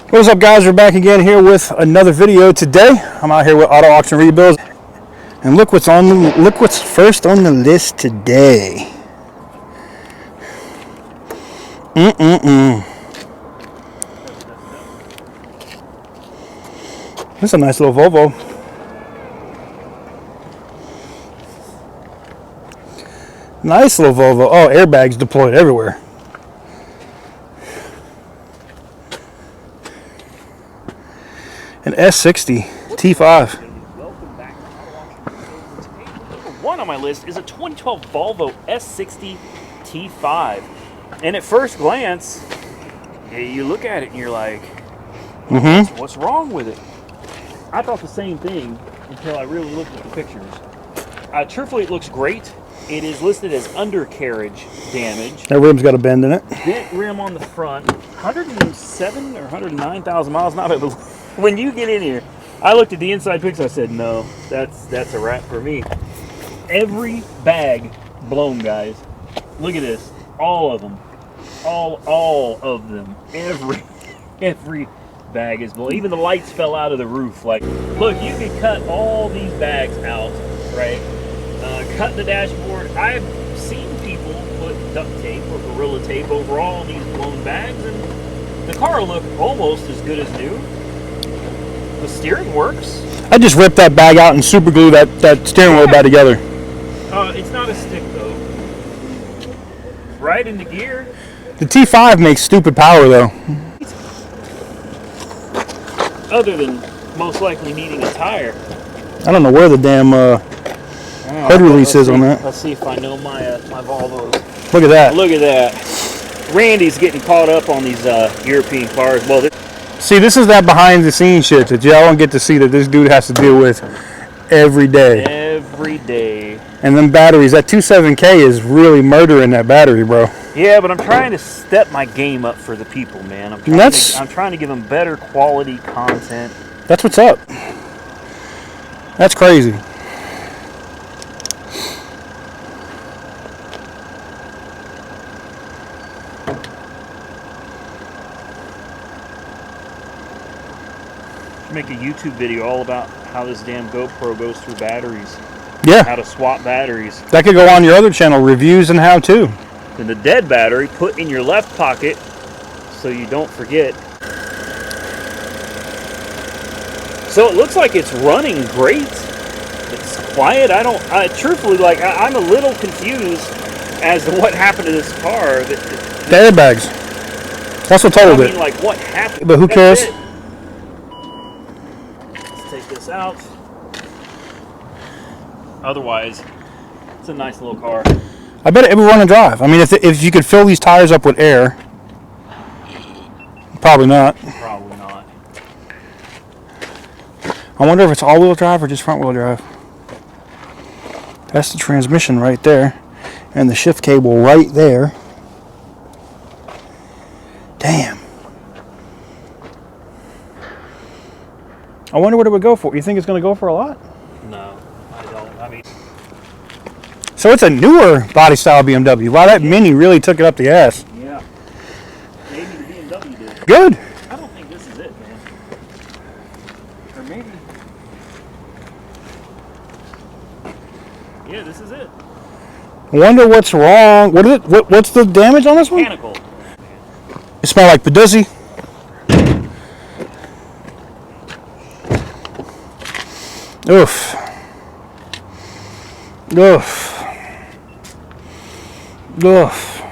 What's up, guys? We're back again here with another video. Today I'm out here with Auto Auction Rebuilds, and look what's first on the list today. This is a nice little Volvo. Nice little Volvo. Oh, airbags deployed everywhere. An S60 T5. Welcome back to Auto Auction. Number one on my list is a 2012 Volvo S60 T5. And at first glance, you look at it and you're like, what's wrong with it? I thought the same thing until I really looked at the pictures. Truthfully, it looks great. It is listed as undercarriage damage. That rim's got a bend in it. Bent rim on the front. 107 or 109,000 miles. Not a, when you get in here, I looked at the inside pics. I said, no, that's a wrap for me. Every bag blown, guys. Look at this. All of them. All of them. Every bag is blown. Even the lights fell out of the roof. Like, look, you can cut all these bags out, right? Cut the dashboard. I've seen people put duct tape or Gorilla tape over all these blown bags, and the car will look almost as good as new. The steering works. I just ripped that bag out and super glue that steering wheel back together. It's not a stick though. Right into gear. The T5 makes stupid power though. Other than most likely needing a tire. I don't know where the damn hood release is on that. Let's see if I know my Volvos. Look at that. Look at that. Randy's getting caught up on these European cars. Well, see, this is that behind the scenes shit that y'all don't get to see that this dude has to deal with every day. Every day. And them batteries, that 27K is really murdering that battery, bro. Yeah, but I'm trying to step my game up for the people, man. I'm trying to give them better quality content. That's what's up. That's crazy. Make a YouTube video all about how this damn GoPro goes through batteries. Yeah. How to swap batteries. That could go on your other channel, reviews and how to. And the dead battery, put in your left pocket so you don't forget. So it looks like it's running great. It's quiet. Truthfully, like, I'm a little confused as to what happened to this car. The airbags. That's what totaled it. Like, what happened? But who cares? Let's take this out. Otherwise, it's a nice little car. I bet it would run and drive. I mean, if you could fill these tires up with air, probably not. Probably not. I wonder if it's all-wheel drive or just front-wheel drive. That's the transmission right there, and the shift cable right there. Damn. I wonder what it would go for. You think it's going to go for a lot? No, I don't. I mean, so it's a newer body style BMW. Wow, that Mini really took it up the ass. Yeah. Maybe the BMW did. Good. I don't think this is it, man. Or maybe. Yeah, this is it. I wonder what's wrong. What is it? What's the damage on this one? Mechanical. It smells like Peduzzi. Oof. Oof. Oof.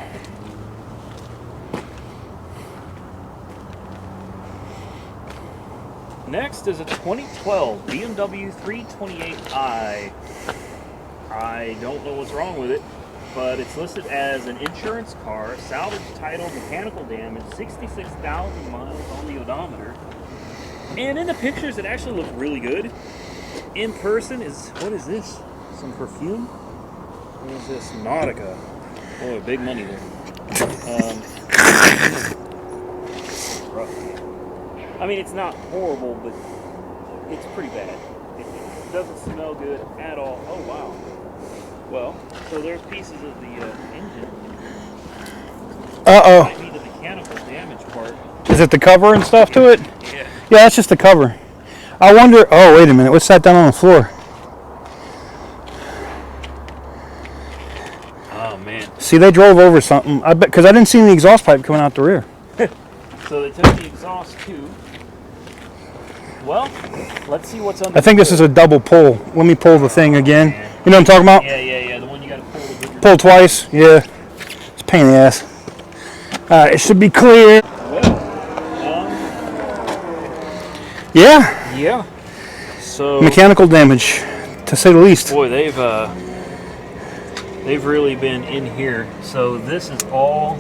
Next is a 2012 BMW 328i. I don't know what's wrong with it, but it's listed as an insurance car, salvage title, mechanical damage, 66,000 miles on the odometer. And in the pictures, it actually looks really good. In person is, what is this? Some perfume? What is this? Nautica. Boy, big money there. Rough. I mean, it's not horrible, but it's pretty bad. It doesn't smell good at all. Oh, wow. Well, so there's pieces of the engine. Uh-oh. Might be the mechanical damage part. Is it the cover and stuff to it? Yeah. Yeah, that's just the cover. I wonder. Oh, wait a minute. What's that down on the floor? Oh man. See, they drove over something. I bet because I didn't see the exhaust pipe coming out the rear. So they took the exhaust too. Well, let's see what's under. I think this is a double pull. Let me pull the thing again. Man. You know what I'm talking about? Yeah. The one you got to pull. Pull twice. Yeah. It's a pain in the ass. It should be clear. Yeah. Yeah. So Mechanical damage, to say the least. boy, they've really been in here. So this is all.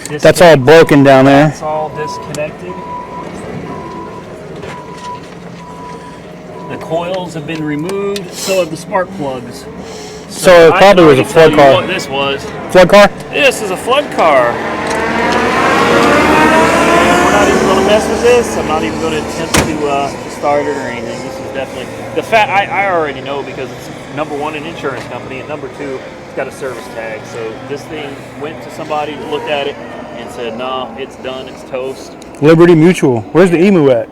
That's all broken down there. That's all disconnected. The coils have been removed. So have the spark plugs. So it probably was a flood car. What this was. Flood car? This is a flood car. We're not even going to mess with this. I'm not even going to attempt to start it or anything. This is definitely the fact. I already know because it's number one, an insurance company, and number two, it's got a service tag. So this thing went to somebody that looked at it and said, "No, it's done. It's toast." Liberty Mutual. Where's the emu at?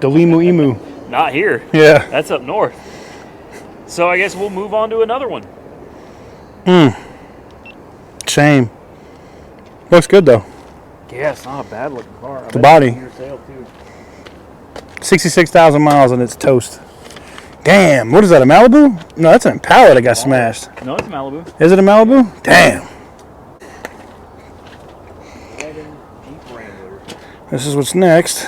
The emu. Not here. Yeah. That's up north. So I guess we'll move on to another one. Shame. Looks good though. Yeah, it's not a bad looking car. The body. Your sale too. 66,000 miles and it's toast. Damn. What is that? A Malibu? No, that's an Impala that got smashed. No, it's a Malibu. Is it a Malibu? Damn. Jeep Wrangler. This is what's next.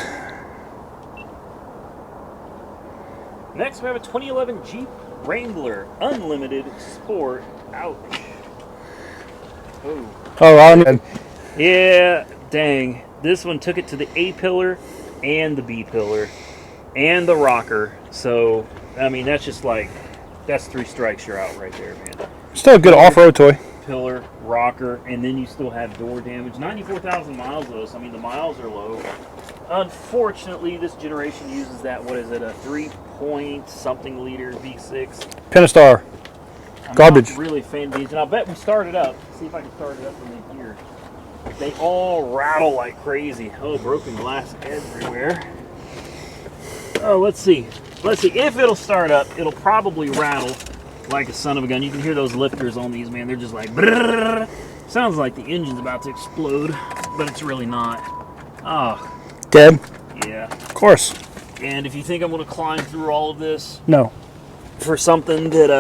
Next, we have a 2011 Jeep Wrangler Unlimited Sport. Ouch. Oh. Oh, Yeah, dang. This one took it to the A pillar and the B pillar and the rocker. So, I mean, that's just like, that's 3 strikes, you're out right there, man. still a good off-road toy. Pillar, rocker, and then you still have door damage. 94,000 miles though, so I mean the miles are low. Unfortunately, this generation uses that, what is it, a 3-point-something liter V6. Pentastar. Garbage. I'm not really a fan of these, and I'll bet we start it up. See if I can start it up from in here. They all rattle like crazy. Oh, broken glass everywhere. Oh, let's see. Let's see if it'll start up. It'll probably rattle like a son of a gun. You can hear those lifters on these, man. They're just like brrr. Sounds like the engine's about to explode, but it's really not. Oh, Dead? yeah. Of course. And if you think I'm going to climb through all of this No. for something that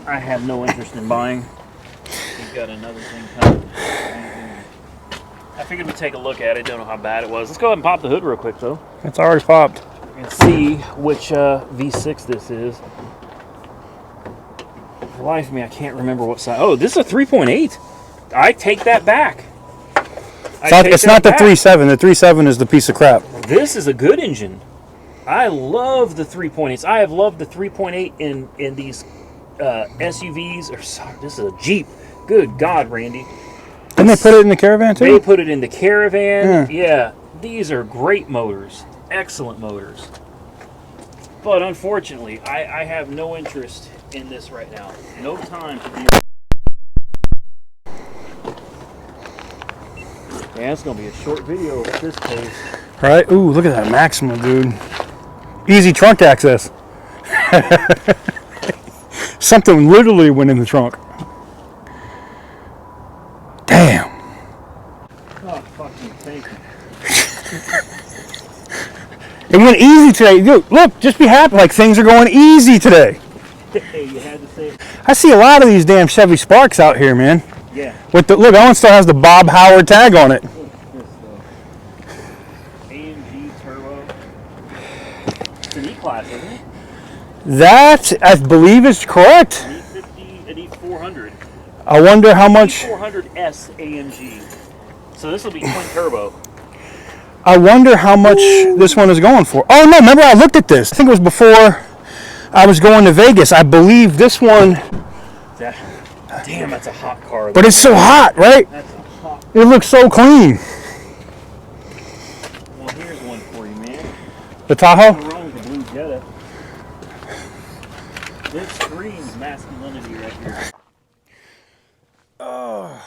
I have no interest in buying, we've got another thing coming. I figured we'd take a look at it. Don't know how bad it was. Let's go ahead and pop the hood real quick, though, It's already popped. and see which V6 this is. For the life of me, I can't remember what size. Oh, this is a 3.8. I take that back. It's not the 3.7. The 3.7 is the piece of crap. This is a good engine. I love the 3.8s. I have loved the 3.8 in these SUVs. Or sorry, this is a Jeep. Good God, Randy. Didn't they put it in the Caravan too? They put it in the Caravan. Yeah, these are great motors. Excellent motors. But unfortunately, I have no interest in this right now. No time to be. Yeah, it's going to be a short video at this pace. Right? Ooh, look at that Maxima, dude. Easy trunk access. Something literally went in the trunk. Damn. Oh, fucking thank you. It went easy today. Dude, look, just be happy. Like, things are going easy today. Hey, you had to say it. I see a lot of these damn Chevy Sparks out here, man. Yeah. With the, look, that one still has the Bob Howard tag on it. AMG turbo. It's an E-Class, isn't it? That, I believe, is correct. An E50, an E400. I wonder how much. E400S AMG. So this will be twin turbo. I wonder how much this one is going for. Oh no! Remember, I looked at this. I think it was before I was going to Vegas. I believe this one. Damn, that's a hot car. But it's so hot, right? That's a hot. It looks so clean. Well, here's one for you, man. The Tahoe. Nothing wrong with the blue Jetta. This screams masculinity right here. All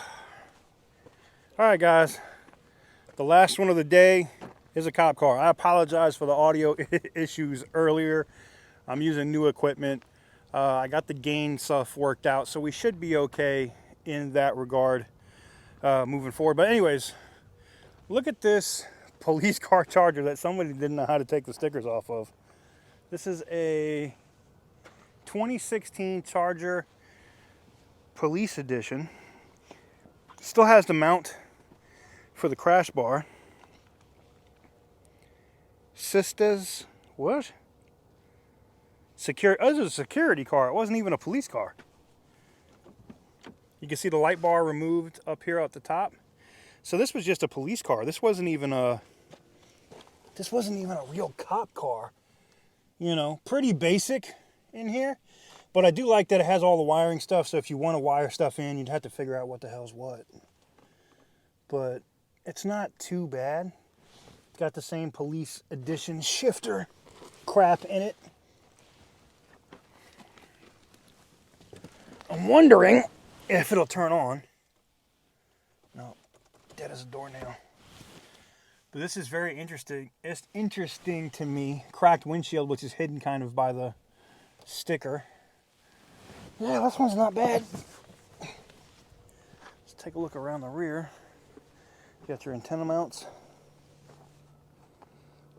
right, guys. The last one of the day is a cop car. I apologize for the audio issues earlier. I'm using new equipment. I got the gain stuff worked out, so we should be okay in that regard moving forward. But anyways, look at this police car Charger that somebody didn't know how to take the stickers off of. This is a 2016 Charger Police Edition. Still has the mount for the crash bar. Sisters, what? Security. Oh, this is a security car. It wasn't even a police car. You can see the light bar removed up here at the top. So this was just a police car. This wasn't even a real cop car. You know, pretty basic in here. But I do like that it has all the wiring stuff. So if you want to wire stuff in, you'd have to figure out what the hell's what. But it's not too bad. It's got the same police edition shifter crap in it. I'm wondering if it'll turn on. No, dead as a doornail. But this is very interesting. It's interesting to me. Cracked windshield, which is hidden kind of by the sticker. Yeah, this one's not bad. Let's take a look around the rear. You got your antenna mounts.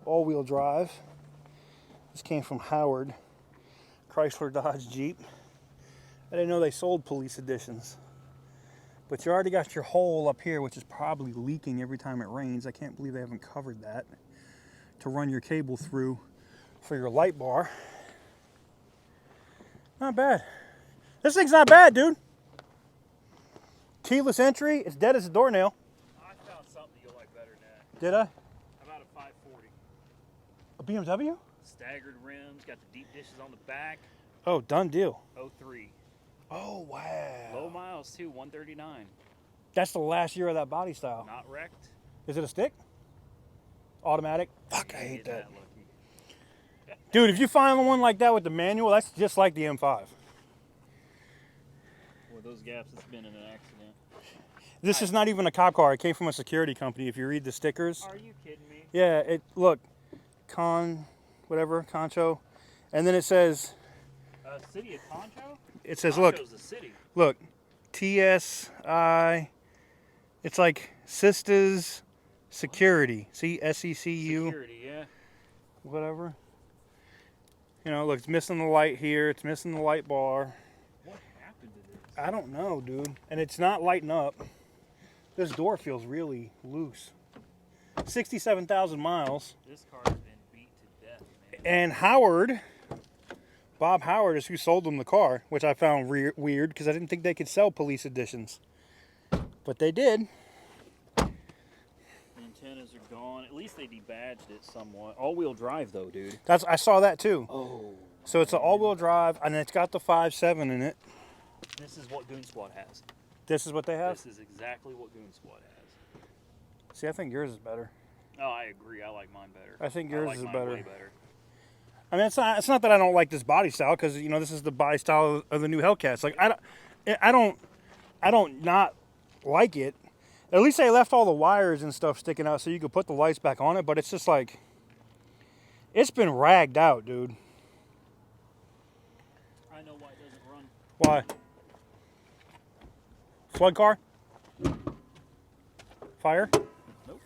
All-wheel drive. This came from Howard. Chrysler Dodge Jeep. I didn't know they sold police editions. But you already got your hole up here, which is probably leaking every time it rains. I can't believe they haven't covered that. To run your cable through for your light bar. Not bad. This thing's not bad, dude. Keyless entry. It's dead as a doornail. I found something you'll like better than that. Did I? How about a 540? A BMW? Staggered rims, got the deep dishes on the back. Oh, done deal. 03. Oh, wow. Low miles too, 139. That's the last year of that body style. Not wrecked. Is it a stick? Automatic? Fuck, I hate that. Lucky. Dude, if you find one like that with the manual, that's just like the M5. Well, those gaps, it's been in an accident. This is not even a cop car. It came from a security company. If you read the stickers. Are you kidding me? Yeah, look, Concho. And then it says. City of Concho? It says, Concho's a city. look, TSI. It's like Sisters Security. See, SECU. Security, yeah. Whatever. You know, look, it's missing the light here. It's missing the light bar. What happened to this? I don't know, dude. And it's not lighting up. This door feels really loose. 67,000 miles. This car has been beat to death, man. And Howard, Bob Howard is who sold them the car, which I found weird because I didn't think they could sell police editions. But they did. The antennas are gone. At least they debadged it somewhat. All-wheel drive, though, dude. I saw that too. Oh. So it's an all-wheel drive, and it's got the 5.7 in it. This is what Goon Squad has. This is what they have? This is exactly what Goon Squad has. See, I think yours is better. Oh, I agree. I like mine better. I think yours like is mine better. way better. I mean, it's not that I don't like this body style, because you know this is the body style of the new Hellcats. Like I don't not like it. At least they left all the wires and stuff sticking out, so you could put the lights back on it. But it's just like it's been ragged out, dude. I know why it doesn't run. Why? Flood car? Fire? Nope.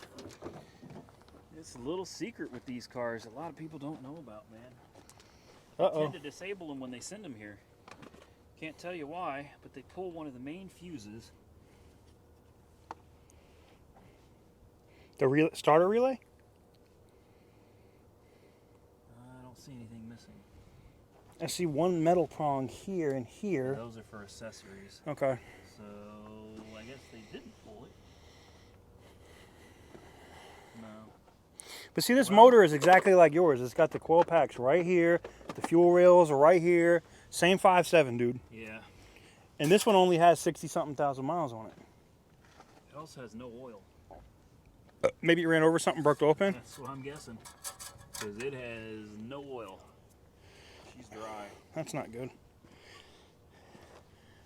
It's a little secret with these cars a lot of people don't know about, man. They tend to disable them when they send them here. Can't tell you why, but they pull one of the main fuses. The starter relay? I don't see anything missing. I see one metal prong here and here. Those are for accessories. Okay. So I guess they didn't pull it. No. But see, this motor is exactly like yours. It's got the coil packs right here. The fuel rails are right here. Same 5.7, dude. Yeah. And this one only has 60-something thousand miles on it. It also has no oil. Maybe it ran over something, broke open? That's what I'm guessing. Because it has no oil. She's dry. That's not good.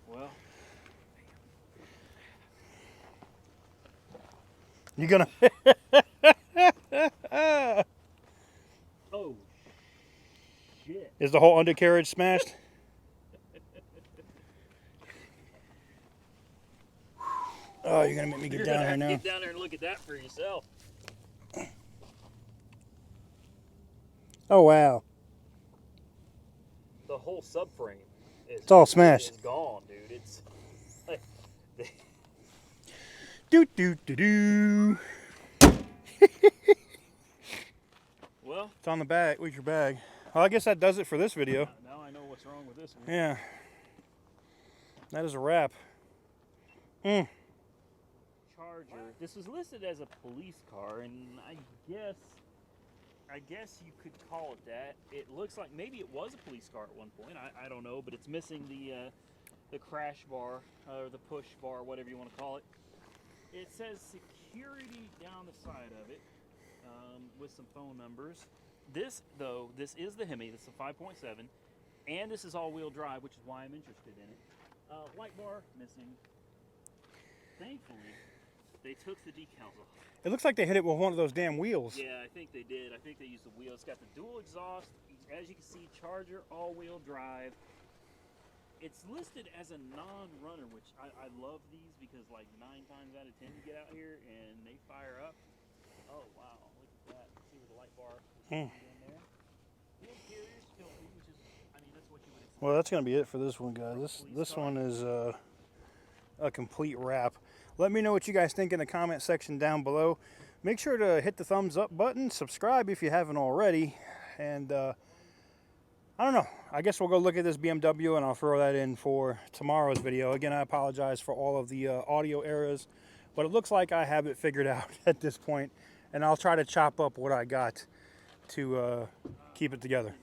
Well. You gonna? Oh, shit. Is the whole undercarriage smashed? Oh, you're gonna make me get You're down gonna here have to now. get down there and look at that for yourself. Oh wow. The whole subframe is It's all smashed. It's gone, dude. It's like, Do do do do. well, It's on the bag. Where's your bag? Well, I guess that does it for this video. now I know what's wrong with this one. Yeah. That is a wrap. Charger. This was listed as a police car, and I guess you could call it that. It looks like maybe it was a police car at one point. I don't know, but it's missing the crash bar or the push bar, whatever you want to call it. It says security down the side of it with some phone numbers. This is the Hemi. This is a 5.7, and this is all-wheel drive, which is why I'm interested in it. Light bar missing. Thankfully, they took the decals off. It looks like they hit it with one of those damn wheels. Yeah, I think they did. I think they used the wheel. It's got the dual exhaust. As you can see, Charger all-wheel drive. It's listed as a non-runner, which I love these because like 9 times out of 10 you get out here and they fire up. Oh wow, look at that. See where the light bar is in there. The interior's filthy, which is, I mean, that's what you would expect. Well, that's gonna be it for this one, guys. This one is a complete wrap. Let me know what you guys think in the comment section down below. Make sure to hit the thumbs up button, subscribe if you haven't already, and I don't know. I guess we'll go look at this BMW and I'll throw that in for tomorrow's video. Again, I apologize for all of the audio errors, but it looks like I have it figured out at this point, and I'll try to chop up what I got to keep it together.